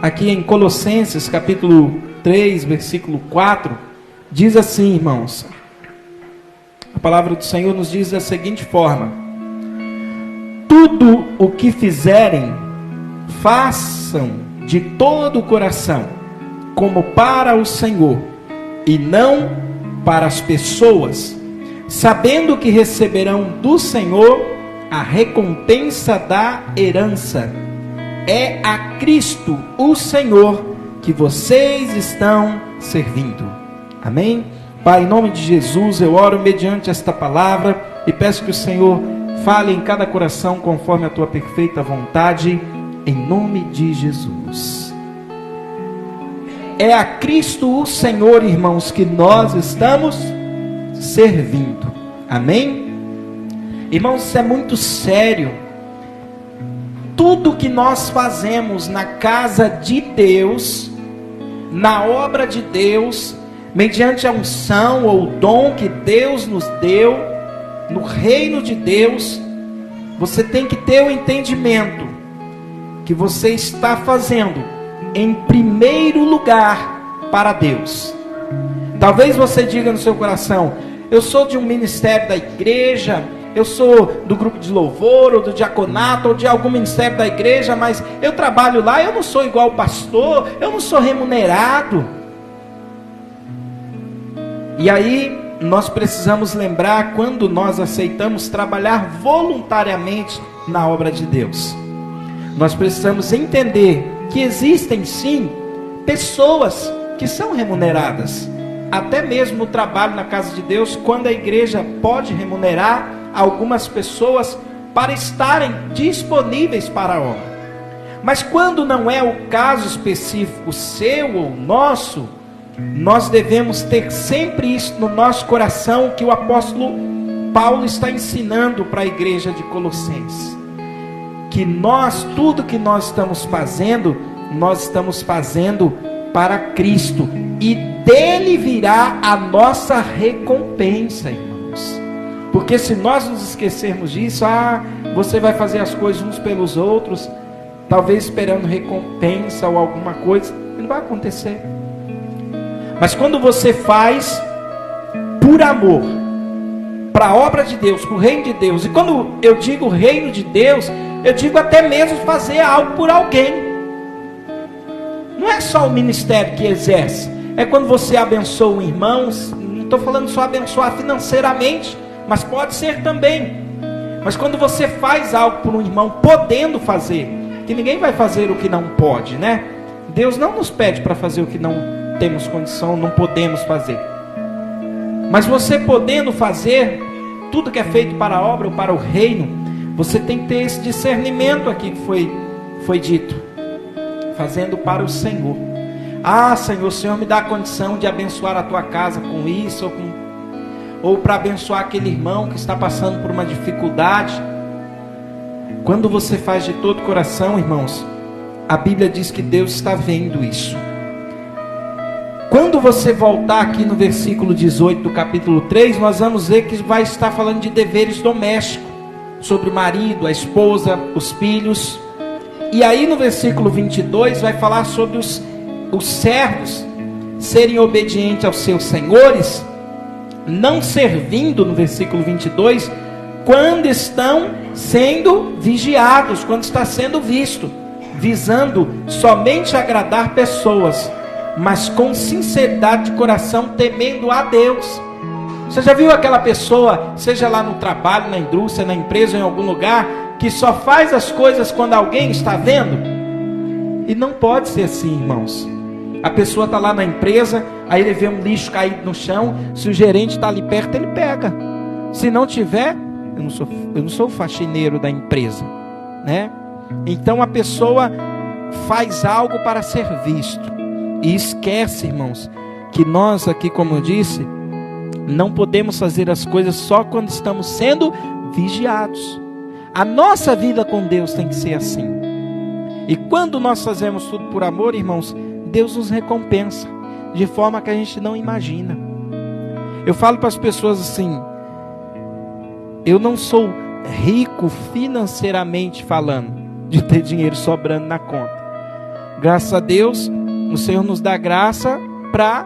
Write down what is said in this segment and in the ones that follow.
aqui em Colossenses, capítulo 3, versículo 4, diz assim, irmãos. A palavra do Senhor nos diz da seguinte forma: tudo o que fizerem, façam de todo o coração, como para o Senhor, e não para as pessoas, sabendo que receberão do Senhor a recompensa da herança. É a Cristo, o Senhor, que vocês estão servindo. Amém? Pai, em nome de Jesus, eu oro mediante esta palavra e peço que o Senhor fale em cada coração conforme a tua perfeita vontade, em nome de Jesus. É a Cristo, o Senhor, irmãos, que nós estamos servindo. Amém? Irmãos, isso é muito sério. Tudo que nós fazemos na casa de Deus, na obra de Deus, mediante a unção ou o dom que Deus nos deu, no reino de Deus, você tem que ter o entendimento que você está fazendo em primeiro lugar para Deus. Talvez você diga no seu coração: eu sou de um ministério da igreja, eu sou do grupo de louvor, ou do diaconato, ou de algum ministério da igreja, mas eu trabalho lá, eu não sou igual o pastor, eu não sou remunerado. E aí, nós precisamos lembrar quando nós aceitamos trabalhar voluntariamente na obra de Deus. Nós precisamos entender que existem sim pessoas que são remuneradas. Até mesmo no trabalho na casa de Deus, quando a igreja pode remunerar algumas pessoas para estarem disponíveis para a obra. Mas quando não é o caso específico seu ou nosso, nós devemos ter sempre isso no nosso coração, que o apóstolo Paulo está ensinando para a igreja de Colossenses. Que nós, tudo que nós estamos fazendo para Cristo, e dele virá a nossa recompensa, irmãos. Porque se nós nos esquecermos disso, você vai fazer as coisas uns pelos outros, talvez esperando recompensa ou alguma coisa, não vai acontecer. Mas quando você faz por amor, para a obra de Deus, para o reino de Deus, e quando eu digo reino de Deus, eu digo até mesmo fazer algo por alguém. Não é só o ministério que exerce, é quando você abençoa um irmão. Não estou falando só abençoar financeiramente, mas pode ser também. Mas quando você faz algo por um irmão, podendo fazer, que ninguém vai fazer o que não pode, né? Deus não nos pede para fazer o que não temos condição, não podemos fazer. Mas você podendo fazer tudo que é feito para a obra ou para o reino, você tem que ter esse discernimento aqui que foi dito, fazendo para o Senhor. Senhor, o Senhor me dá a condição de abençoar a tua casa com isso, ou para abençoar aquele irmão que está passando por uma dificuldade. Quando você faz de todo o coração, irmãos, a Bíblia diz que Deus está vendo isso. Quando você voltar aqui no versículo 18 do capítulo 3, nós vamos ver que vai estar falando de deveres domésticos, sobre o marido, a esposa, os filhos. E aí no versículo 22 vai falar sobre os servos serem obedientes aos seus senhores, não servindo, no versículo 22, quando estão sendo vigiados, quando está sendo visto, visando somente agradar pessoas, mas com sinceridade de coração, temendo a Deus. Você já viu aquela pessoa, seja lá no trabalho, na indústria, na empresa, em algum lugar, que só faz as coisas quando alguém está vendo? E não pode ser assim, irmãos. A pessoa está lá na empresa, aí ele vê um lixo caído no chão, se o gerente está ali perto, ele pega. Se não tiver, eu não sou o faxineiro da empresa, né? Então a pessoa faz algo para ser visto, e esquece, irmãos, que nós aqui, como eu disse, não podemos fazer as coisas só quando estamos sendo vigiados. A nossa vida com Deus tem que ser assim. E quando nós fazemos tudo por amor, irmãos, Deus nos recompensa de forma que a gente não imagina. Eu falo para as pessoas assim: eu não sou rico financeiramente falando, de ter dinheiro sobrando na conta. Graças a Deus, o Senhor nos dá graça para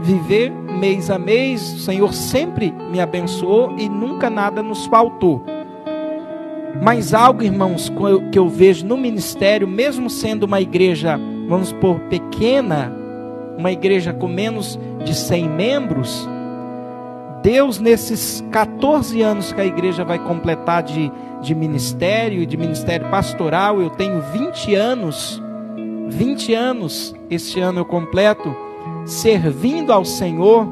viver mês a mês. O Senhor sempre me abençoou e nunca nada nos faltou. Mas algo, irmãos, que eu vejo no ministério, mesmo sendo uma igreja, vamos supor, pequena, uma igreja com menos de 100 membros, Deus, nesses 14 anos que a igreja vai completar de ministério e de ministério pastoral, eu tenho 20 anos, este ano eu completo, servindo ao Senhor,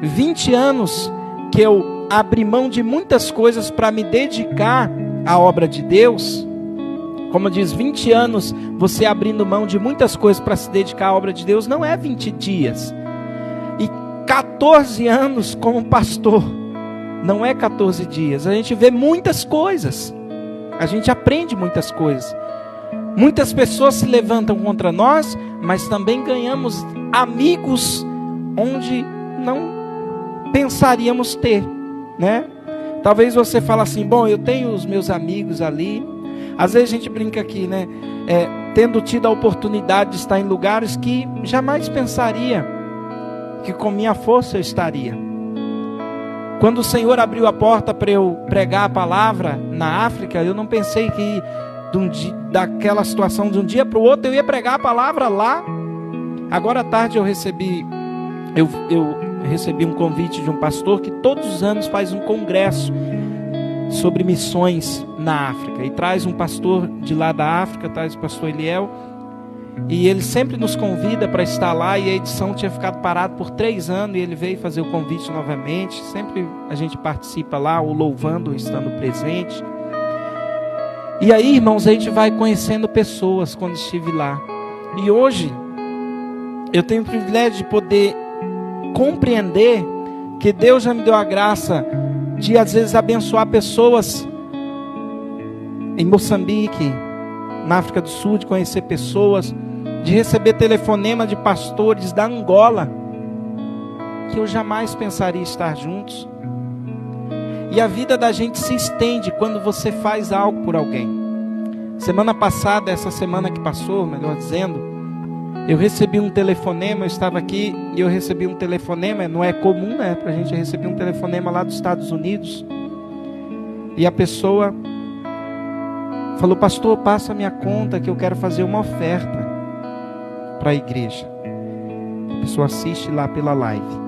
20 anos que eu abri mão de muitas coisas para me dedicar à obra de Deus. Como diz, 20 anos você abrindo mão de muitas coisas para se dedicar à obra de Deus, não é 20 dias. E 14 anos como pastor, não é 14 dias. A gente vê muitas coisas, a gente aprende muitas coisas. Muitas pessoas se levantam contra nós, mas também ganhamos amigos onde não pensaríamos ter, né? Talvez você fale assim, bom, eu tenho os meus amigos ali. Às vezes a gente brinca aqui, né? Tendo tido a oportunidade de estar em lugares que jamais pensaria que com minha força eu estaria. Quando o Senhor abriu a porta para eu pregar a palavra na África, eu não pensei que daquela situação de um dia para o outro eu ia pregar a palavra lá. Agora à tarde eu recebi um convite de um pastor que todos os anos faz um congresso sobre missões na África, e traz um pastor de lá da África, traz o pastor Eliel, e ele sempre nos convida para estar lá, e a edição tinha ficado parada por 3 anos, e ele veio fazer o convite novamente. Sempre a gente participa lá, ou louvando, ou estando presente. E aí, irmãos, a gente vai conhecendo pessoas quando estive lá, e hoje eu tenho o privilégio de poder compreender que Deus já me deu a graça de às vezes abençoar pessoas em Moçambique, na África do Sul, de conhecer pessoas, de receber telefonema de pastores da Angola, que eu jamais pensaria estar juntos. E a vida da gente se estende quando você faz algo por alguém. Semana passada, essa semana que passou, melhor dizendo, eu recebi um telefonema, eu estava aqui e eu recebi um telefonema, não é comum, né, pra gente receber um telefonema lá dos Estados Unidos. E a pessoa falou, pastor, passa a minha conta que eu quero fazer uma oferta para a igreja. A pessoa assiste lá pela live.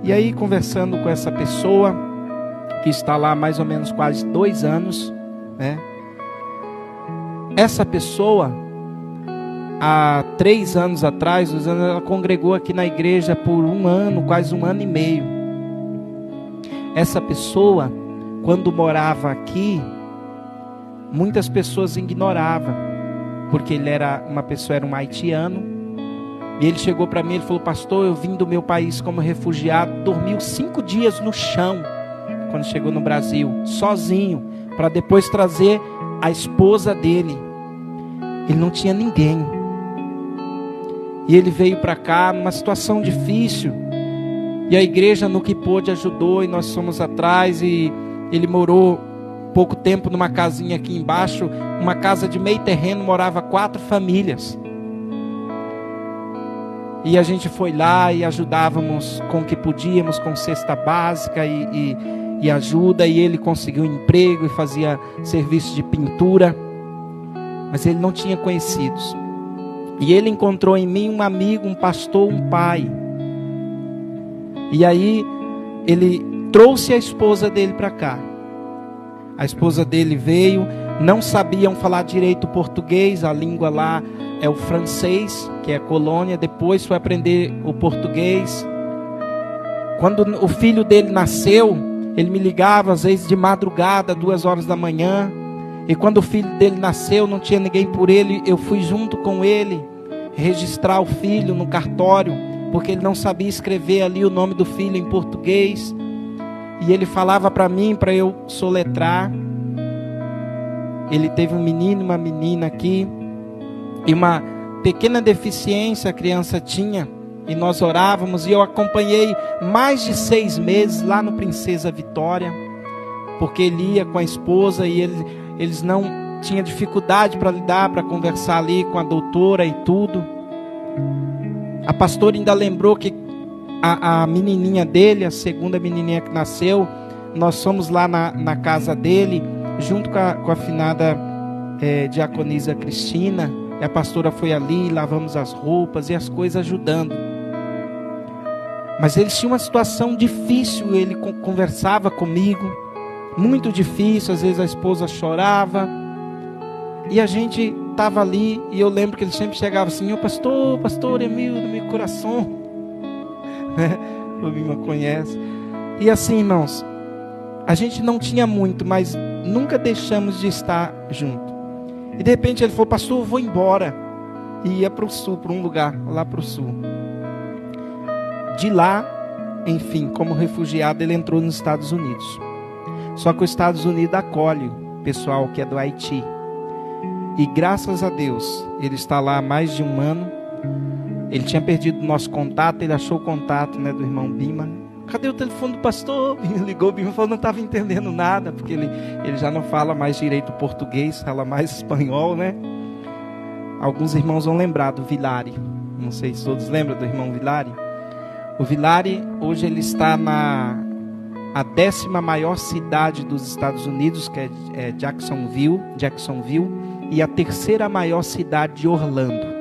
E aí, conversando com essa pessoa, que está lá há mais ou menos quase 2 anos, né? Essa pessoa, há 3 anos atrás, ela congregou aqui na igreja por 1 ano, quase 1 ano e meio. Essa pessoa, quando morava aqui, muitas pessoas ignoravam, porque ele era um haitiano, e ele chegou para mim, ele falou, pastor, eu vim do meu país como refugiado, dormiu 5 dias no chão, quando chegou no Brasil, sozinho, para depois trazer a esposa dele. Ele não tinha ninguém, e ele veio para cá numa situação difícil, e a igreja no que pôde ajudou, e nós fomos atrás, e ele morou pouco tempo numa casinha aqui embaixo, uma casa de meio terreno, morava 4 famílias, e a gente foi lá e ajudávamos com o que podíamos, com cesta básica e ajuda, e ele conseguiu um emprego e fazia serviço de pintura, mas ele não tinha conhecidos, e ele encontrou em mim um amigo, um pastor, um pai, e aí ele trouxe a esposa dele para cá. A esposa dele veio, não sabiam falar direito o português, a língua lá é o francês, que é a colônia, depois foi aprender o português. Quando o filho dele nasceu, ele me ligava às vezes de madrugada, 2 horas da manhã, e quando o filho dele nasceu, não tinha ninguém por ele, eu fui junto com ele, registrar o filho no cartório, porque ele não sabia escrever ali o nome do filho em português, e ele falava para mim, para eu soletrar. Ele teve um menino e uma menina aqui, e uma pequena deficiência a criança tinha, e nós orávamos, e eu acompanhei mais de 6 meses lá no Princesa Vitória, porque ele ia com a esposa, e eles não tinha dificuldade para lidar, para conversar ali com a doutora e tudo. A pastora ainda lembrou que a menininha dele, a segunda menininha que nasceu, nós fomos lá na casa dele, junto com a finada diaconisa Cristina, e a pastora foi ali, lavamos as roupas e as coisas ajudando. Mas eles tinham uma situação difícil, ele conversava comigo, muito difícil, às vezes a esposa chorava, e a gente estava ali, e eu lembro que ele sempre chegava assim: pastor Emil, do meu coração, o Mima conhece, e assim, irmãos, a gente não tinha muito, mas nunca deixamos de estar junto. E de repente ele falou: pastor, eu vou embora, e ia para o sul, para um lugar, lá para o sul. De lá, enfim, como refugiado, ele entrou nos Estados Unidos. Só que os Estados Unidos acolhe o pessoal que é do Haiti. E graças a Deus, ele está lá há mais de um ano. Ele tinha perdido o nosso contato, ele achou o contato, né, do irmão Bima. Cadê o telefone do pastor? Bima ligou, Bima falou: não estava entendendo nada, porque ele já não fala mais direito português, fala mais espanhol, né? Alguns irmãos vão lembrar do Vilari. Não sei se todos lembram do irmão Vilari. O Vilari, hoje ele está a 10ª maior cidade dos Estados Unidos, que é Jacksonville, e a 3ª maior cidade de Orlando.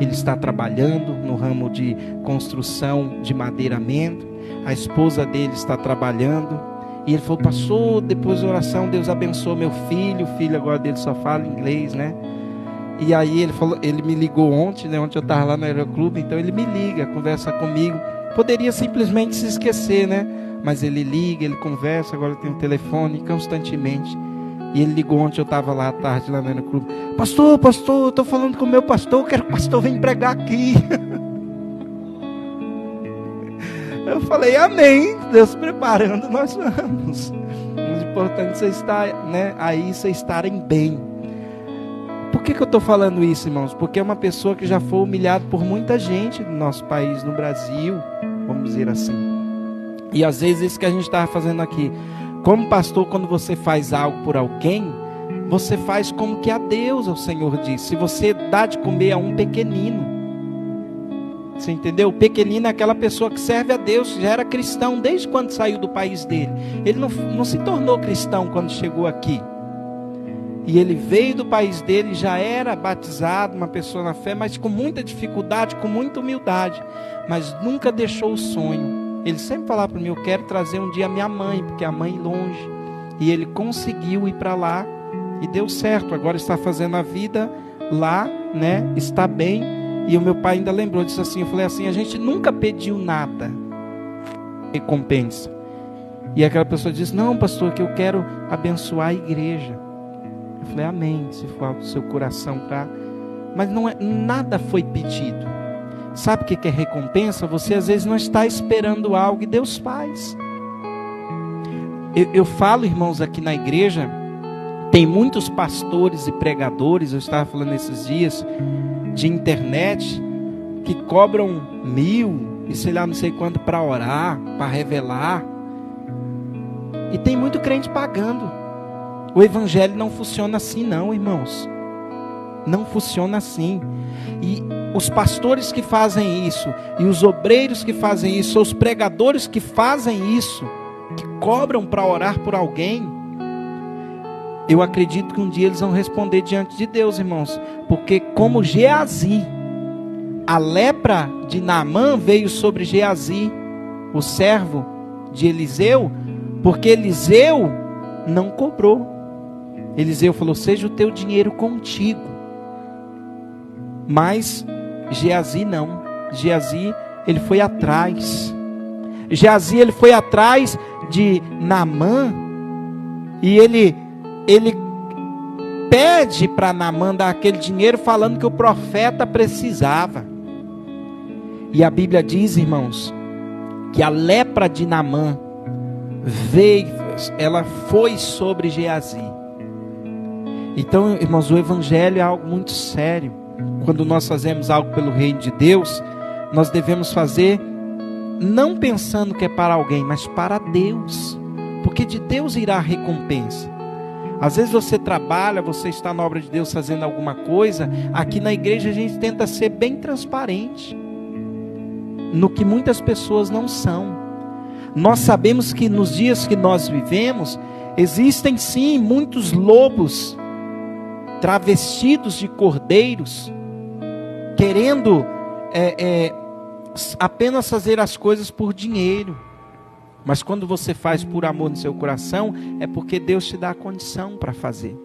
Ele está trabalhando no ramo de construção de madeiramento. A esposa dele está trabalhando. E ele falou: pastor, depois da oração, Deus abençoou meu filho. O filho agora dele só fala inglês, né? E aí ele me ligou ontem, né? Ontem eu estava lá no Aeroclube, então ele me liga, conversa comigo. Poderia simplesmente se esquecer, né? Mas ele liga, ele conversa, agora tem um telefone constantemente. E ele ligou ontem, eu estava lá à tarde, lá no Aeroclube: pastor, eu estou falando com o meu pastor, eu quero que o pastor venha pregar aqui. Eu falei: amém, Deus preparando, nós vamos. Mas o importante é você estar, né, aí, você estarem bem. Por que eu estou falando isso, irmãos? Porque é uma pessoa que já foi humilhada por muita gente no nosso país, no Brasil, vamos dizer assim. E às vezes isso que a gente estava fazendo aqui. Como pastor, quando você faz algo por alguém, você faz como que a Deus, o Senhor disse. Se você dá de comer a um pequenino, você entendeu? O pequenino é aquela pessoa que serve a Deus, já era cristão desde quando saiu do país dele. Ele não se tornou cristão quando chegou aqui. E ele veio do país dele, já era batizado, uma pessoa na fé, mas com muita dificuldade, com muita humildade. Mas nunca deixou o sonho. Ele sempre falava para mim: eu quero trazer um dia a minha mãe, porque a mãe longe. E ele conseguiu ir para lá e deu certo. Agora está fazendo a vida lá, né? Está bem. E o meu pai ainda lembrou, disse assim, eu falei assim: a gente nunca pediu nada, recompensa. E aquela pessoa disse: não, pastor, que eu quero abençoar a igreja. Eu falei: amém, se for do seu coração, tá? Mas não é, nada foi pedido. Sabe o que é recompensa? Você às vezes não está esperando algo e Deus faz. Eu falo, irmãos, aqui na igreja, tem muitos pastores e pregadores, eu estava falando esses dias, de internet, que cobram 1.000 e sei lá, não sei quanto para orar, para revelar. E tem muito crente pagando. O evangelho não funciona assim não, irmãos. Não funciona assim. E os pastores que fazem isso, e os obreiros que fazem isso, os pregadores que fazem isso, que cobram para orar por alguém, eu acredito que um dia eles vão responder diante de Deus, irmãos. Porque como Geazi, a lepra de Naamã veio sobre Geazi, o servo de Eliseu, porque Eliseu não cobrou. Eliseu falou: seja o teu dinheiro contigo. Mas Geazi não. Geazi, ele foi atrás. Geazi, ele foi atrás de Naamã. E ele pede para Naamã dar aquele dinheiro, falando que o profeta precisava. E a Bíblia diz, irmãos, que a lepra de Naamã veio, ela foi sobre Geazi. Então, irmãos, o evangelho é algo muito sério. Quando nós fazemos algo pelo reino de Deus, nós devemos fazer não pensando que é para alguém, mas para Deus, porque de Deus irá a recompensa. Às vezes você trabalha, você está na obra de Deus fazendo alguma coisa. Aqui na igreja a gente tenta ser bem transparente, no que muitas pessoas não são. Nós sabemos que nos dias que nós vivemos, existem sim muitos lobos travestidos de cordeiros, querendo apenas fazer as coisas por dinheiro. Mas quando você faz por amor no seu coração, é porque Deus te dá a condição para fazer.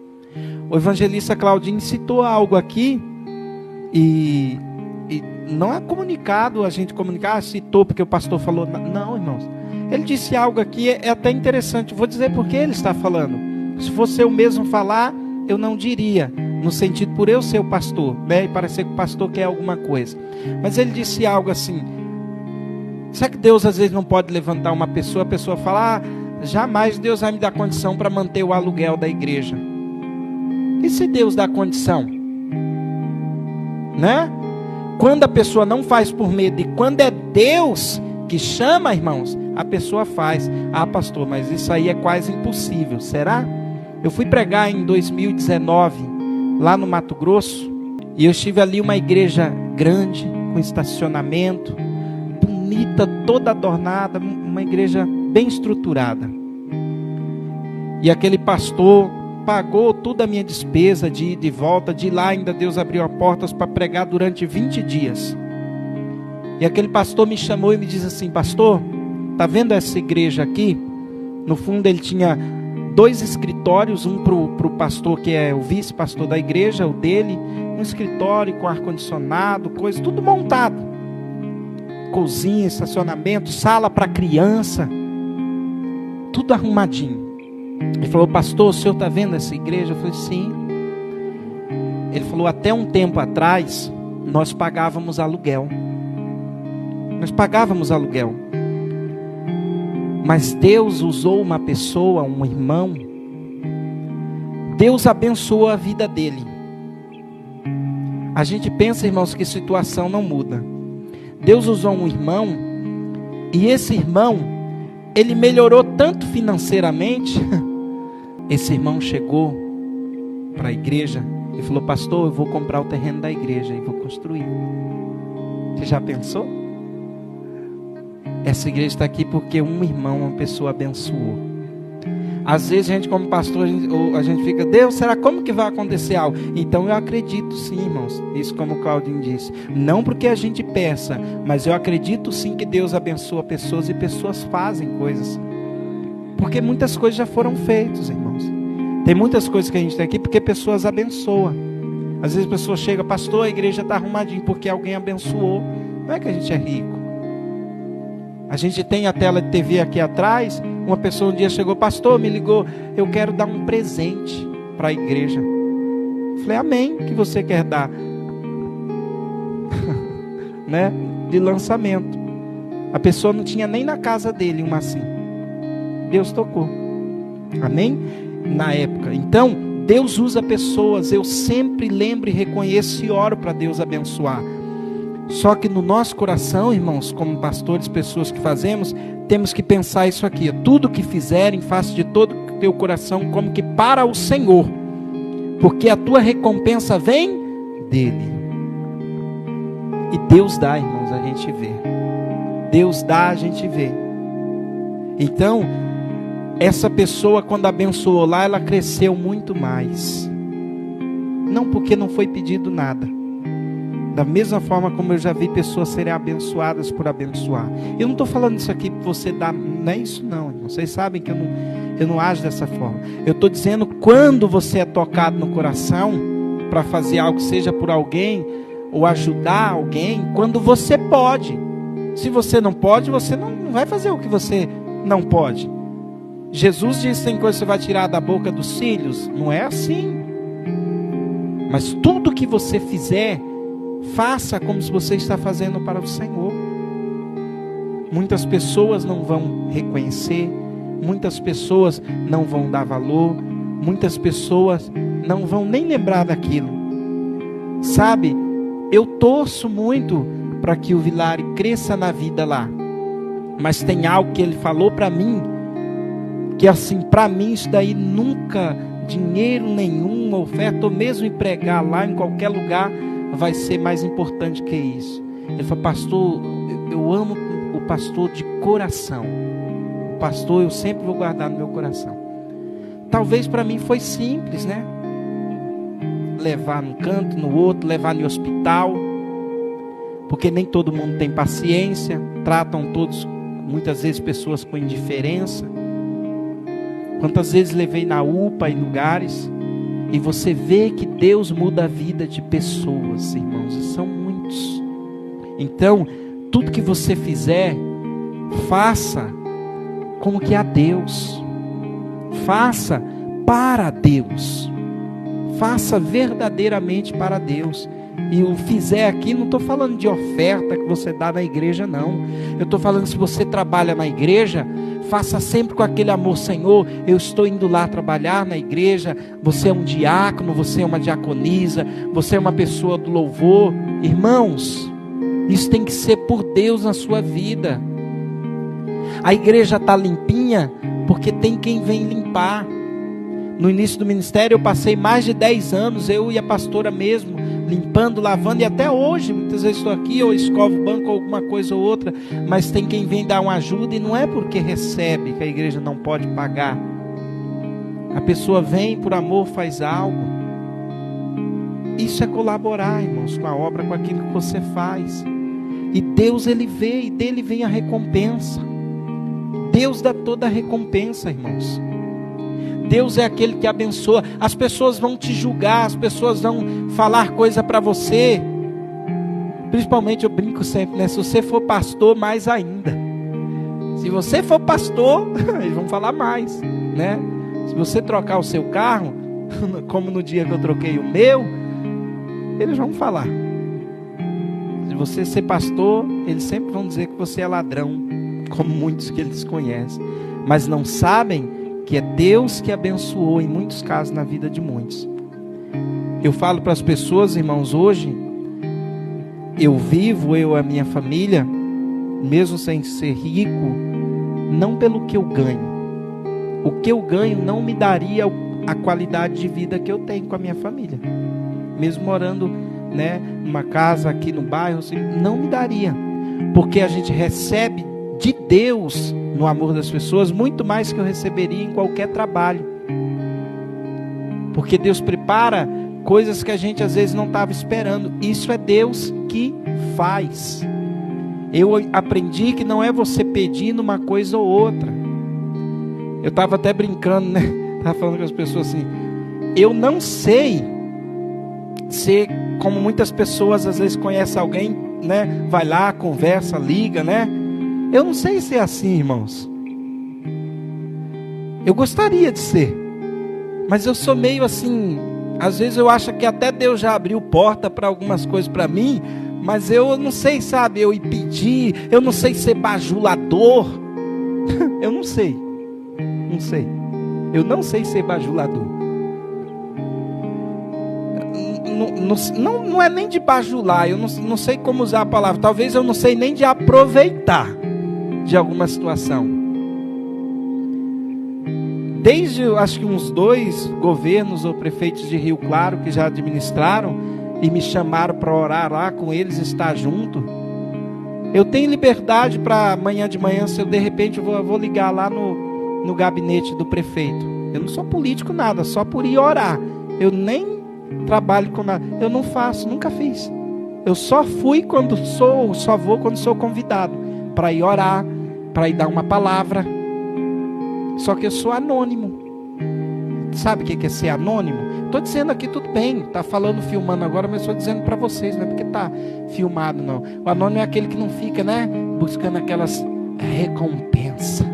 O evangelista Claudinho citou algo aqui, e não é comunicado a gente comunicar, citou porque o pastor falou. Não, irmãos. Ele disse algo aqui, é até interessante. Vou dizer por que ele está falando. Se fosse eu mesmo falar, eu não diria, no sentido por eu ser o pastor, né? E parecer que o pastor quer alguma coisa. Mas ele disse algo assim: será que Deus às vezes não pode levantar uma pessoa, a pessoa fala: jamais Deus vai me dar condição para manter o aluguel da igreja. E se Deus dá condição? Né? Quando a pessoa não faz por medo, e quando é Deus que chama, irmãos, a pessoa faz. Ah, pastor, mas isso aí é quase impossível. Será? Eu fui pregar em 2019, lá no Mato Grosso, e eu estive ali, uma igreja grande, com estacionamento, bonita, toda adornada, uma igreja bem estruturada. E aquele pastor pagou toda a minha despesa de ida e volta. De lá ainda Deus abriu as portas para pregar durante 20 dias. E aquele pastor me chamou e me disse assim: pastor, tá vendo essa igreja aqui? No fundo ele tinha 2 escritórios, um para o pastor que é o vice-pastor da igreja, o dele, um escritório com ar-condicionado, coisa, tudo montado. Cozinha, estacionamento, sala para criança, tudo arrumadinho. Ele falou: pastor, o senhor está vendo essa igreja? Eu falei: sim. Ele falou: até um tempo atrás, nós pagávamos aluguel. Mas Deus usou uma pessoa, um irmão. Deus abençoou a vida dele. A gente pensa, irmãos, que situação não muda. Deus usou um irmão, e esse irmão, ele melhorou tanto financeiramente. Esse irmão chegou para a igreja e falou: pastor, eu vou comprar o terreno da igreja e vou construir. Você já pensou? Essa igreja está aqui porque um irmão, uma pessoa abençoou. Às vezes a gente, como pastor, a gente fica: Deus, será como que vai acontecer algo? Então eu acredito sim, irmãos. Isso, como o Claudinho disse, não porque a gente peça, mas eu acredito sim que Deus abençoa pessoas, e pessoas fazem coisas, porque muitas coisas já foram feitas, irmãos. Tem muitas coisas que a gente tem aqui porque pessoas abençoam. Às vezes a pessoa chega: pastor, a igreja está arrumadinha porque alguém abençoou. Não é que a gente é rico. A gente tem a tela de TV aqui atrás. Uma pessoa um dia chegou: pastor, me ligou, eu quero dar um presente para a igreja. Eu falei: amém, o que você quer dar? Né? De lançamento. A pessoa não tinha nem na casa dele uma assim. Deus tocou. Amém? Na época. Então, Deus usa pessoas. Eu sempre lembro e reconheço e oro para Deus abençoar. Só que no nosso coração, irmãos, como pastores, pessoas que fazemos, temos que pensar isso aqui: tudo que fizerem, faça de todo o teu coração como que para o Senhor, porque a tua recompensa vem dele. E Deus dá, irmãos, a gente vê. Deus dá, a gente vê. Então, essa pessoa, quando abençoou lá, ela cresceu muito mais. Não porque não foi pedido nada. Da mesma forma como eu já vi pessoas serem abençoadas por abençoar. Eu não estou falando isso aqui para você dar, não é isso não. Vocês sabem que eu não ajo dessa forma. Eu estou dizendo, quando você é tocado no coração para fazer algo, seja por alguém ou ajudar alguém, quando você pode. Se você não pode, você não vai fazer o que você não pode. Jesus disse: tem coisa que você vai tirar da boca dos filhos. Não é assim. Mas tudo que você fizer, faça como se você está fazendo para o Senhor. Muitas pessoas não vão reconhecer, muitas pessoas não vão dar valor, muitas pessoas não vão nem lembrar daquilo. Sabe, eu torço muito para que o Vilari cresça na vida lá, mas tem algo que ele falou para mim, que assim, para mim isso daí nunca dinheiro nenhum, uma oferta, ou mesmo em pregar lá em qualquer lugar, vai ser mais importante que isso. Ele falou: pastor, eu amo o pastor de coração. O pastor eu sempre vou guardar no meu coração. Talvez para mim foi simples, né? Levar num canto, no outro, levar no hospital, porque nem todo mundo tem paciência, tratam todos, muitas vezes, pessoas com indiferença. Quantas vezes levei na UPA em lugares, e você vê que Deus muda a vida de pessoas, irmãos, e são muitos. Então, tudo que você fizer, faça como que a Deus, faça para Deus, faça verdadeiramente para Deus. E o fizer aqui, não estou falando de oferta que você dá na igreja, não. Eu estou falando, se você trabalha na igreja, faça sempre com aquele amor: Senhor, eu estou indo lá trabalhar na igreja, você é um diácono, você é uma diaconisa, você é uma pessoa do louvor. Irmãos, isso tem que ser por Deus na sua vida. A igreja está limpinha porque tem quem vem limpar. No início do ministério eu passei mais de 10 anos, eu e a pastora mesmo, limpando, lavando, e até hoje, muitas vezes estou aqui, ou escovo o banco, ou alguma coisa ou outra, mas tem quem vem dar uma ajuda, e não é porque recebe que a igreja não pode pagar. A pessoa vem por amor, faz algo. Isso é colaborar, irmãos, com a obra, com aquilo que você faz. E Deus, Ele vê, e dele vem a recompensa. Deus dá toda a recompensa, irmãos. Deus é aquele que abençoa. As pessoas vão te julgar, as pessoas vão falar coisa para você. Principalmente, eu brinco sempre, né? Se você for pastor, mais ainda. Se você for pastor, eles vão falar mais, né? Se você trocar o seu carro, como no dia que eu troquei o meu, eles vão falar. Se você ser pastor, eles sempre vão dizer que você é ladrão, como muitos que eles conhecem. Mas não sabem que é Deus que abençoou em muitos casos na vida de muitos. Eu falo para as pessoas, irmãos, hoje eu vivo, eu e a minha família, mesmo sem ser rico, não pelo que eu ganho. O que eu ganho não me daria a qualidade de vida que eu tenho com a minha família. Mesmo morando, né, numa casa aqui no bairro, assim, não me daria. Porque a gente recebe de Deus, no amor das pessoas, muito mais que eu receberia em qualquer trabalho. Porque Deus prepara coisas que a gente às vezes não estava esperando. Isso é Deus que faz. Eu aprendi que não é você pedindo uma coisa ou outra. Eu estava até brincando, né? Estava falando com as pessoas assim: eu não sei ser como muitas pessoas às vezes conhecem alguém, né? Vai lá, conversa, liga, né? Eu não sei ser assim, irmãos. Eu gostaria de ser, mas eu sou meio assim. Às vezes eu acho que até Deus já abriu porta para algumas coisas para mim, mas eu não sei, sabe, eu ir pedir. Eu não sei ser bajulador. Eu não sei. Eu não sei ser bajulador. Não é nem de bajular. Eu não sei como usar a palavra. Talvez eu não sei nem de aproveitar de alguma situação. Desde, acho que uns 2 governos ou prefeitos de Rio Claro que já administraram e me chamaram para orar lá com eles, estar junto. Eu tenho liberdade para amanhã de manhã, se eu de repente eu vou ligar lá no gabinete do prefeito. Eu não sou político nada, só por ir orar. Eu nem trabalho com nada. Eu não faço, nunca fiz. Eu só fui quando só vou quando sou convidado para ir orar, para ir dar uma palavra. Só que eu sou anônimo. Sabe o que é ser anônimo? Estou dizendo aqui, tudo bem, está falando, filmando agora, mas estou dizendo para vocês, não é porque está filmado, não. O anônimo é aquele que não fica, né, buscando aquelas recompensas.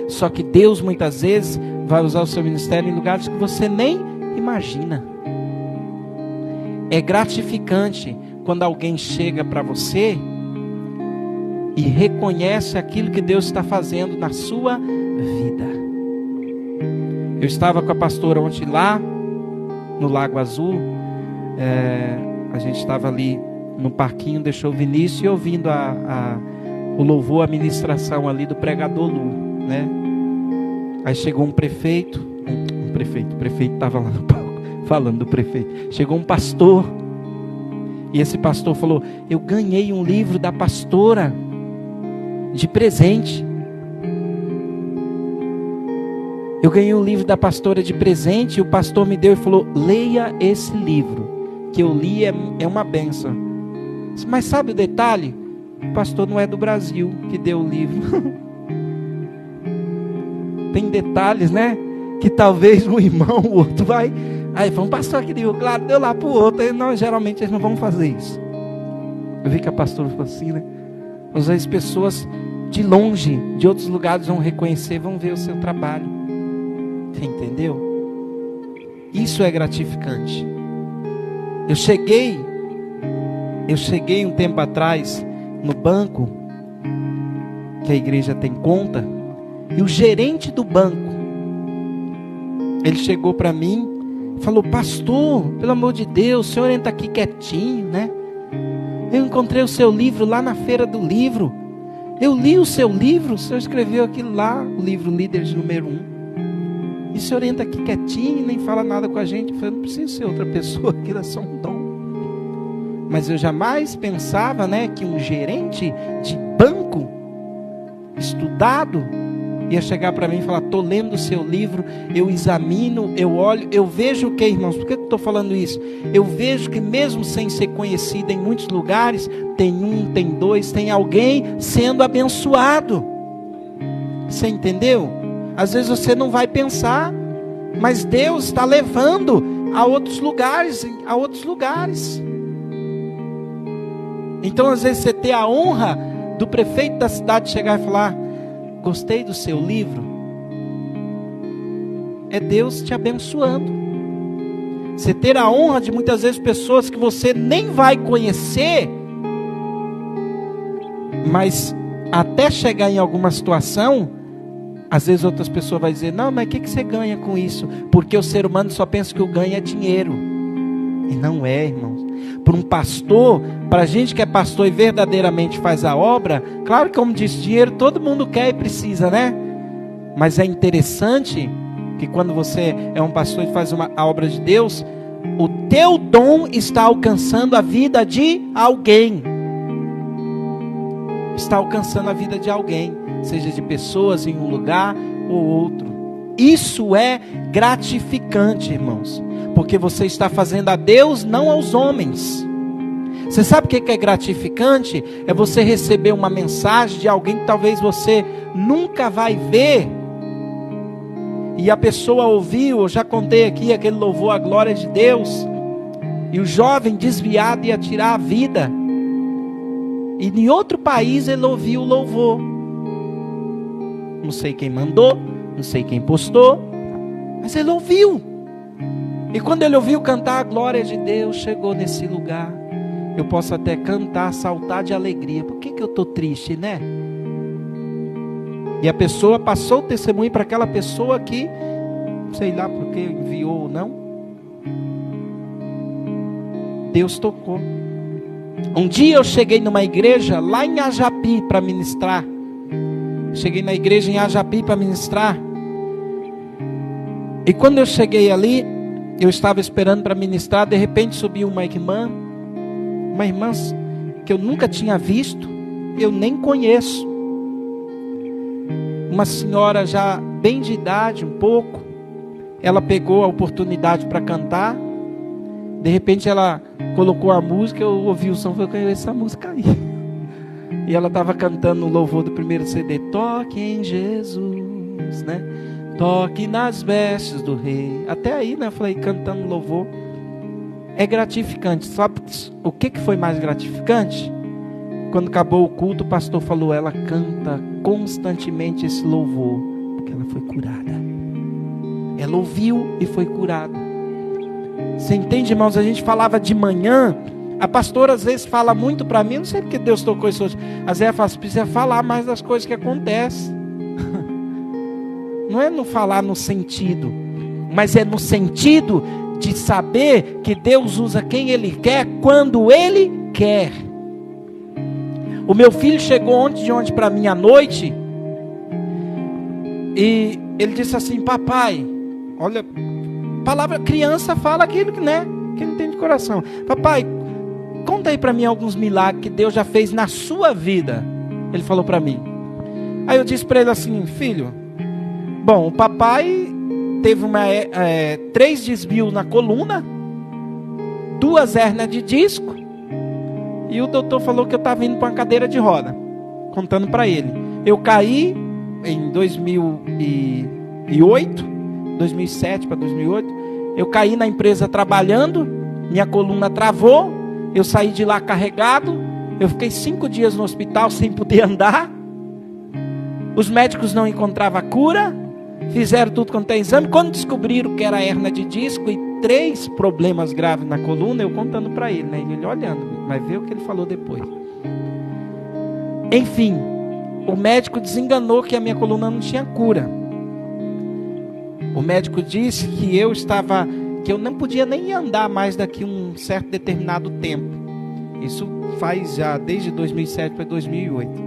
Só que Deus muitas vezes vai usar o seu ministério em lugares que você nem imagina. É gratificante quando alguém chega para você e reconhece aquilo que Deus está fazendo na sua vida. Eu estava com a pastora ontem lá no Lago Azul. A gente estava ali no parquinho, deixou o Vinícius e ouvindo o louvor, a ministração ali do pregador Lu, né? Aí chegou um prefeito um prefeito. O prefeito estava lá no palco, falando do prefeito. Chegou um pastor. E esse pastor falou: eu ganhei um livro da pastora de presente. Eu ganhei um livro da pastora de presente. E o pastor me deu e falou: leia esse livro, que eu li, é uma bênção. Mas sabe o detalhe? O pastor não é do Brasil que deu o livro. Tem detalhes, né? Que talvez um irmão, o outro vai... Aí foi um pastor que deu, claro, deu lá para o outro. Aí, não, geralmente eles não vão fazer isso. Eu vi que a pastora falou assim, né? Às vezes pessoas de longe, de outros lugares vão reconhecer, vão ver o seu trabalho. Você entendeu? Isso é gratificante. Eu cheguei um tempo atrás no banco, que a igreja tem conta, e o gerente do banco, ele chegou para mim, falou: pastor, pelo amor de Deus, o senhor entra aqui quietinho, né? Eu encontrei o seu livro lá na feira do livro. Eu li o seu livro, o senhor escreveu aquilo lá, o livro Líderes número 1. E o senhor entra aqui quietinho, nem fala nada com a gente. Eu falei: não preciso ser outra pessoa, aquilo é só um dom. Mas eu jamais pensava, né, que um gerente de banco, estudado, ia chegar para mim e falar: estou lendo o seu livro, eu examino, eu olho, eu vejo o que, irmãos? Por que eu estou falando isso? Eu vejo que mesmo sem ser conhecido em muitos lugares, tem um, tem dois, tem alguém sendo abençoado. Você entendeu? Às vezes você não vai pensar, mas Deus está levando a outros lugares, Então às vezes você ter a honra do prefeito da cidade chegar e falar: gostei do seu livro, é Deus te abençoando. Você ter a honra de muitas vezes pessoas que você nem vai conhecer, mas até chegar em alguma situação, às vezes outras pessoas vão dizer: não, mas o que você ganha com isso? Porque o ser humano só pensa que o ganho é dinheiro. E não é, irmãos. Para um pastor, para a gente que é pastor e verdadeiramente faz a obra, claro que, como disse, dinheiro todo mundo quer e precisa, né? Mas é interessante que quando você é um pastor e faz a obra de Deus, o teu dom está alcançando a vida de alguém. Está alcançando a vida de alguém, seja de pessoas em um lugar ou outro. Isso é gratificante, irmãos, porque você está fazendo a Deus, não aos homens. Você sabe o que é gratificante? É você receber uma mensagem de alguém que talvez você nunca vai ver, e a pessoa ouviu. Eu já contei aqui aquele louvor à glória de Deus, e o jovem desviado ia tirar a vida, e em outro país ele ouviu o louvor. Não sei quem mandou, não sei quem postou, mas ele ouviu. E quando ele ouviu cantar a glória de Deus, chegou nesse lugar. Eu posso até cantar, saltar de alegria. Por que eu estou triste, né? E a pessoa passou o testemunho para aquela pessoa que, sei lá porque enviou ou não, Deus tocou. Um dia eu cheguei numa igreja lá em Ajapi para ministrar. Cheguei na igreja em Ajapi para ministrar. E quando eu cheguei ali, eu estava esperando para ministrar. De repente subiu uma irmã que eu nunca tinha visto, eu nem conheço. Uma senhora já bem de idade, um pouco. Ela pegou a oportunidade para cantar. De repente ela colocou a música, eu ouvi o som, falei: eu conheço essa música aí. E ela estava cantando o louvor do primeiro CD: toque em Jesus, né? Toque nas vestes do rei. Até aí, né? Eu falei, cantando louvor. É gratificante. Sabe o que foi mais gratificante? Quando acabou o culto, o pastor falou: ela canta constantemente esse louvor, porque ela foi curada. Ela ouviu e foi curada. Você entende, irmãos? A gente falava de manhã. A pastora às vezes fala muito para mim, não sei porque Deus tocou isso hoje. Às vezes ela fala: precisa falar mais das coisas que acontecem. Não é no falar no sentido, mas é no sentido de saber que Deus usa quem Ele quer, quando Ele quer. O meu filho chegou ontem para mim à noite, e ele disse assim: papai, olha, palavra, criança fala aquilo que, né, que não tem de coração. Papai, conta aí para mim alguns milagres que Deus já fez na sua vida. Ele falou para mim. Aí eu disse para ele assim, filho, bom, o papai teve 3 desvios na coluna, 2 hérnias de disco, e o doutor falou que eu estava indo para uma cadeira de roda, contando para ele. Eu caí em 2007 para 2008, eu caí na empresa trabalhando, minha coluna travou, eu saí de lá carregado, eu fiquei 5 dias no hospital sem poder andar, os médicos não encontravam a cura, fizeram tudo quanto é exame, quando descobriram que era hérnia de disco e 3 problemas graves na coluna, eu contando para ele, né? Ele olhando, vai ver o que ele falou depois. Enfim, o médico desenganou que a minha coluna não tinha cura. O médico disse que eu não podia nem andar mais daqui um certo determinado tempo. Isso faz já desde 2007 para 2008.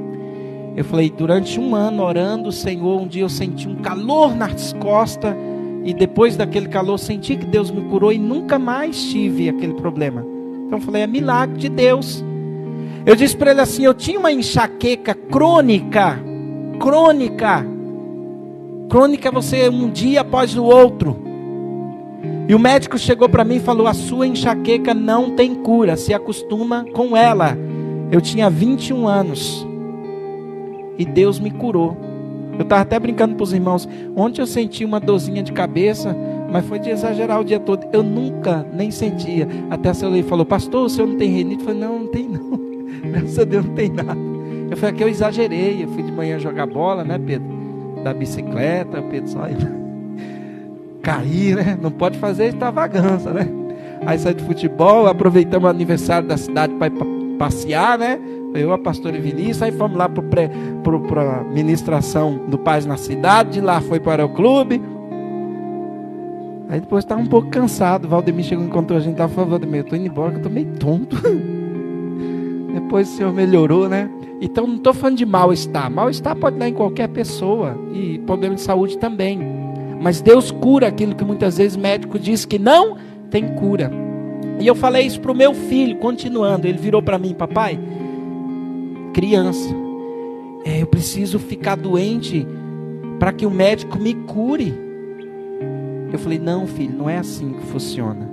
Eu falei, durante 1 ano orando, Senhor, um dia eu senti um calor nas costas, e depois daquele calor senti que Deus me curou e nunca mais tive aquele problema. Então eu falei, é milagre de Deus. Eu disse para ele assim, eu tinha uma enxaqueca crônica é você um dia após o outro. E o médico chegou para mim e falou, a sua enxaqueca não tem cura, se acostuma com ela. Eu tinha 21 anos. E Deus me curou. Eu estava até brincando para os irmãos. Ontem eu senti uma dorzinha de cabeça, mas foi de exagerar o dia todo. Eu nunca nem sentia. Até a senhora falou, pastor, o senhor não tem rinite? Eu falei, não tem não. Graças a Deus não tem nada. Eu falei, aqui eu exagerei. Eu fui de manhã jogar bola, né, Pedro? Da bicicleta, o Pedro só cair, né? Não pode fazer extravagância, né? Aí saí de futebol, aproveitamos o aniversário da cidade para passear, né? Eu, a pastora e Vinícius, aí fomos lá para a ministração do Paz na Cidade, de lá foi para o clube. Aí depois estava um pouco cansado, o Valdemir chegou e encontrou a gente lá e falou, Valdemir, eu estou indo embora que eu estou meio tonto. Depois o senhor melhorou, né? Então não estou falando de mal-estar. Mal-estar pode dar em qualquer pessoa, e problema de saúde também. Mas Deus cura aquilo que muitas vezes o médico diz que não tem cura. E eu falei isso para o meu filho, continuando, ele virou para mim, papai, criança, eu preciso ficar doente para que o médico me cure. Eu falei, não filho, não é assim que funciona.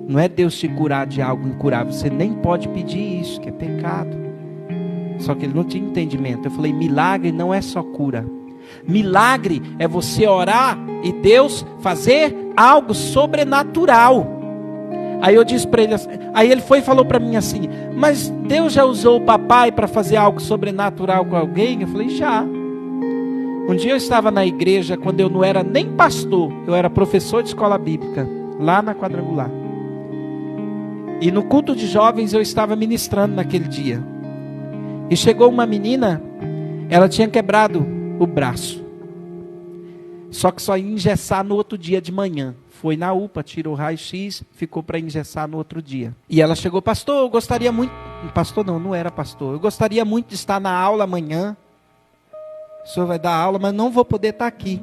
Não é Deus te curar de algo incurável, você nem pode pedir isso, que é pecado. Só que ele não tinha entendimento. Eu falei, milagre não é só cura. Milagre é você orar e Deus fazer algo sobrenatural. Aí eu disse para ele assim, aí ele foi e falou para mim assim, mas Deus já usou o papai para fazer algo sobrenatural com alguém? Eu falei, já. Um dia eu estava na igreja, quando eu não era nem pastor, eu era professor de escola bíblica, lá na Quadrangular. E no culto de jovens eu estava ministrando naquele dia. E chegou uma menina, ela tinha quebrado o braço. Só que só ia engessar no outro dia de manhã. Foi na UPA, tirou o raio-x, ficou para engessar no outro dia. E ela chegou, pastor, eu gostaria muito... Pastor não era pastor. Eu gostaria muito de estar na aula amanhã. O senhor vai dar aula, mas não vou poder estar aqui.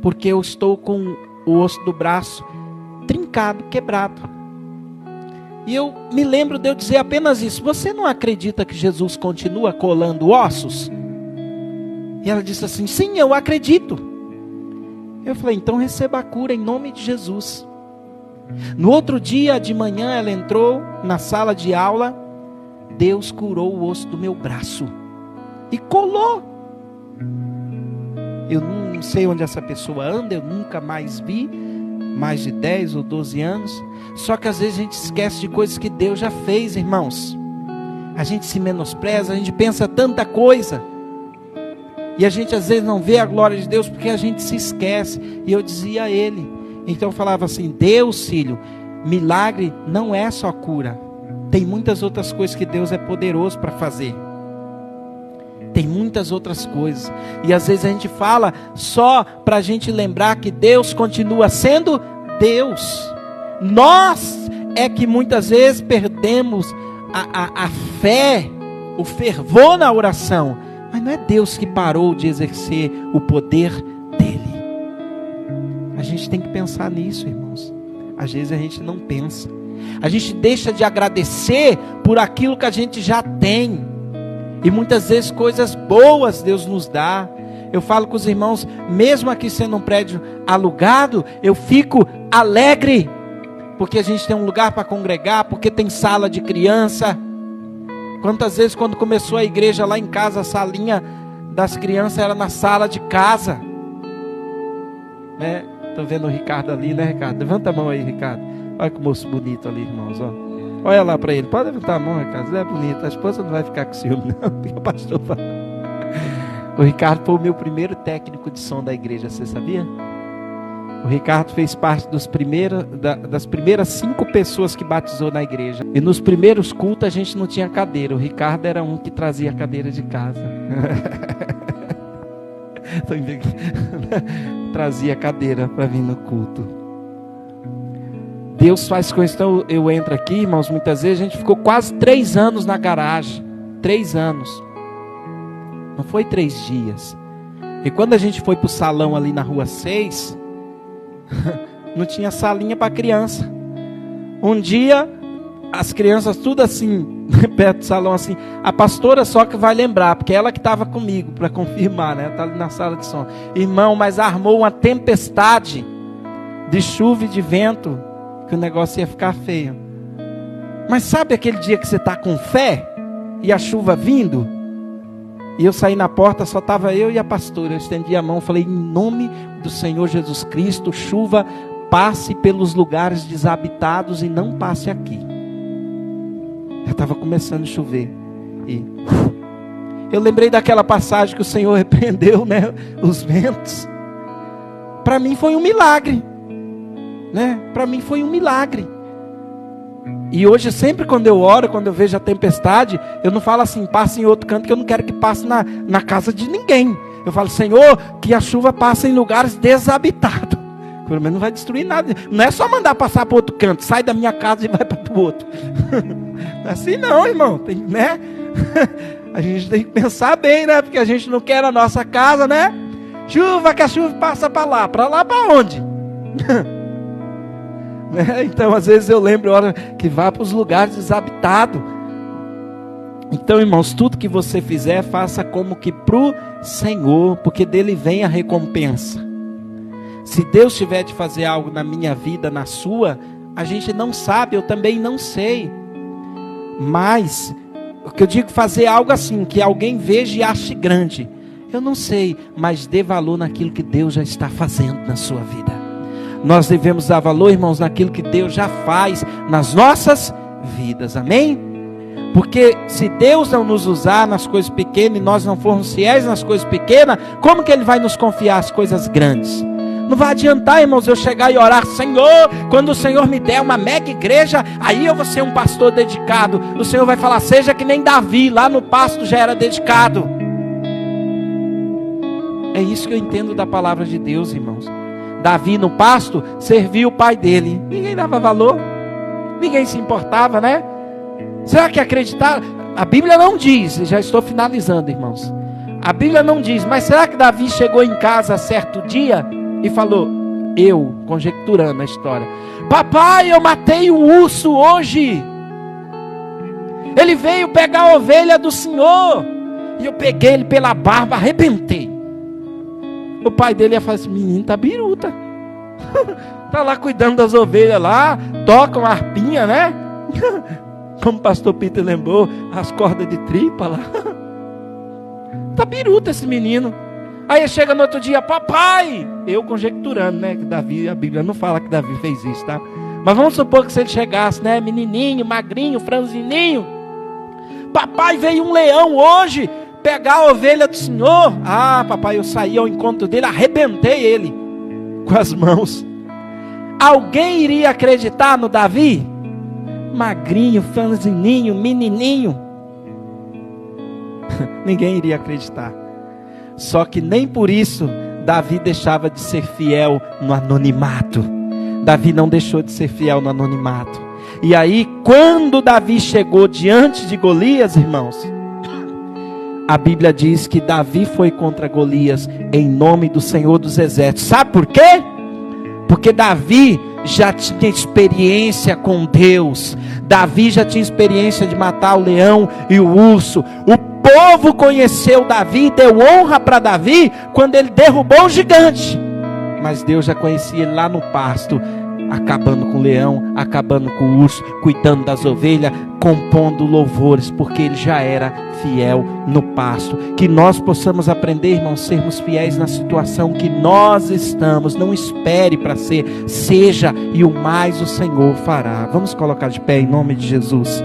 Porque eu estou com o osso do braço trincado, quebrado. E eu me lembro de eu dizer apenas isso. Você não acredita que Jesus continua colando ossos? E ela disse assim, sim, eu acredito. Eu falei, então receba a cura em nome de Jesus. No outro dia de manhã ela entrou na sala de aula. Deus curou o osso do meu braço. E colou. Eu não sei onde essa pessoa anda, eu nunca mais vi. Mais de 10 ou 12 anos. Só que às vezes a gente esquece de coisas que Deus já fez, irmãos. A gente se menospreza, a gente pensa tanta coisa. E a gente às vezes não vê a glória de Deus porque a gente se esquece. E eu dizia a ele. Então eu falava assim, Deus, filho, milagre não é só cura. Tem muitas outras coisas que Deus é poderoso para fazer. Tem muitas outras coisas. E às vezes a gente fala só para a gente lembrar que Deus continua sendo Deus. Nós é que muitas vezes perdemos a fé, o fervor na oração. Mas não é Deus que parou de exercer o poder dele. A gente tem que pensar nisso, irmãos. Às vezes a gente não pensa. A gente deixa de agradecer por aquilo que a gente já tem. E muitas vezes coisas boas Deus nos dá. Eu falo com os irmãos, mesmo aqui sendo um prédio alugado, eu fico alegre. Porque a gente tem um lugar para congregar, porque tem sala de criança. Quantas vezes quando começou a igreja lá em casa, a salinha das crianças era na sala de casa. Né? Tô vendo o Ricardo ali, né, Ricardo? Levanta a mão aí, Ricardo. Olha que moço bonito ali, irmãos, ó. Olha lá para ele. Pode levantar a mão, Ricardo. Ele é bonito. A esposa não vai ficar com ciúme, não. Porque o pastor fala. O Ricardo foi o meu primeiro técnico de som da igreja, você sabia? O Ricardo fez parte das primeiras 5 pessoas que batizou na igreja. E nos primeiros cultos a gente não tinha cadeira. O Ricardo era um que trazia a cadeira de casa. Trazia a cadeira para vir no culto. Deus faz coisas. Então eu entro aqui, irmãos, muitas vezes a gente ficou quase 3 anos na garagem. 3 anos. Não foi 3 dias. E quando a gente foi para o salão ali na rua 6... não tinha salinha para criança. Um dia as crianças tudo assim perto do salão assim. A pastora só que vai lembrar, porque ela que estava comigo para confirmar, né? Está ali na sala de som. Irmão, mas armou uma tempestade de chuva e de vento, que o negócio ia ficar feio. Mas sabe aquele dia que você está com fé e a chuva vindo? E eu saí na porta, só estava eu e a pastora. Eu estendi a mão, falei, em nome do Senhor Jesus Cristo, chuva, passe pelos lugares desabitados e não passe aqui. Já estava começando a chover. E eu lembrei daquela passagem que o Senhor repreendeu, né, os ventos. Para mim foi um milagre, né? Para mim foi um milagre. E hoje, sempre quando eu oro, quando eu vejo a tempestade, eu não falo assim, passe em outro canto, que eu não quero que passe na casa de ninguém. Eu falo, Senhor, que a chuva passe em lugares desabitados. Pelo menos não vai destruir nada. Não é só mandar passar para outro canto, sai da minha casa e vai para o outro. Não é assim não, irmão. Tem, né? A gente tem que pensar bem, né? Porque a gente não quer a nossa casa, né? Chuva, que a chuva passa para lá para onde? Então às vezes eu lembro que vá para os lugares desabitados. Então, irmãos, tudo que você fizer, faça como que para o Senhor, porque dele vem a recompensa. Se Deus tiver de fazer algo na minha vida, na sua, a gente não sabe, eu também não sei. Mas o que eu digo, fazer algo assim, que alguém veja e ache grande, eu não sei, mas dê valor naquilo que Deus já está fazendo na sua vida. Nós devemos dar valor, irmãos, naquilo que Deus já faz nas nossas vidas, amém? Porque se Deus não nos usar nas coisas pequenas e nós não formos fiéis nas coisas pequenas, como que Ele vai nos confiar as coisas grandes? Não vai adiantar, irmãos, eu chegar e orar, Senhor, quando o Senhor me der uma mega igreja, aí eu vou ser um pastor dedicado. O Senhor vai falar, seja que nem Davi, lá no pasto já era dedicado. É isso que eu entendo da palavra de Deus, irmãos. Davi no pasto serviu o pai dele. Ninguém dava valor, ninguém se importava, né? Será que acreditaram? A Bíblia não diz, já estou finalizando, irmãos. A Bíblia não diz, mas será que Davi chegou em casa certo dia e falou, eu, conjecturando a história, papai, eu matei um urso hoje. Ele veio pegar a ovelha do Senhor e eu peguei ele pela barba, arrebentei. O pai dele ia falar assim, menino tá biruta. Tá lá cuidando das ovelhas lá, toca uma harpinha, né? Como o pastor Peter lembrou, as cordas de tripa lá. Tá biruta esse menino. Aí chega no outro dia, papai, eu conjecturando, né? Que Davi, a Bíblia não fala que Davi fez isso, tá? Mas vamos supor que se ele chegasse, né? Menininho, magrinho, franzininho. Papai, veio um leão hoje pegar a ovelha do Senhor. Ah, papai, eu saí ao encontro dele, arrebentei ele com as mãos. Alguém iria acreditar no Davi? Magrinho, franzininho, menininho. Ninguém iria acreditar. Só que nem por isso Davi deixava de ser fiel no anonimato. Davi não deixou de ser fiel no anonimato. E aí, quando Davi chegou diante de Golias, irmãos, a Bíblia diz que Davi foi contra Golias em nome do Senhor dos Exércitos. Sabe por quê? Porque Davi já tinha experiência com Deus. Davi já tinha experiência de matar o leão e o urso. O povo conheceu Davi, deu honra para Davi quando ele derrubou o gigante. Mas Deus já conhecia ele lá no pasto, acabando com o leão, acabando com o urso, cuidando das ovelhas, compondo louvores, porque ele já era fiel no pasto. Que nós possamos aprender, irmãos, sermos fiéis na situação que nós estamos. Não espere para ser, seja, e o mais o Senhor fará. Vamos colocar de pé em nome de Jesus.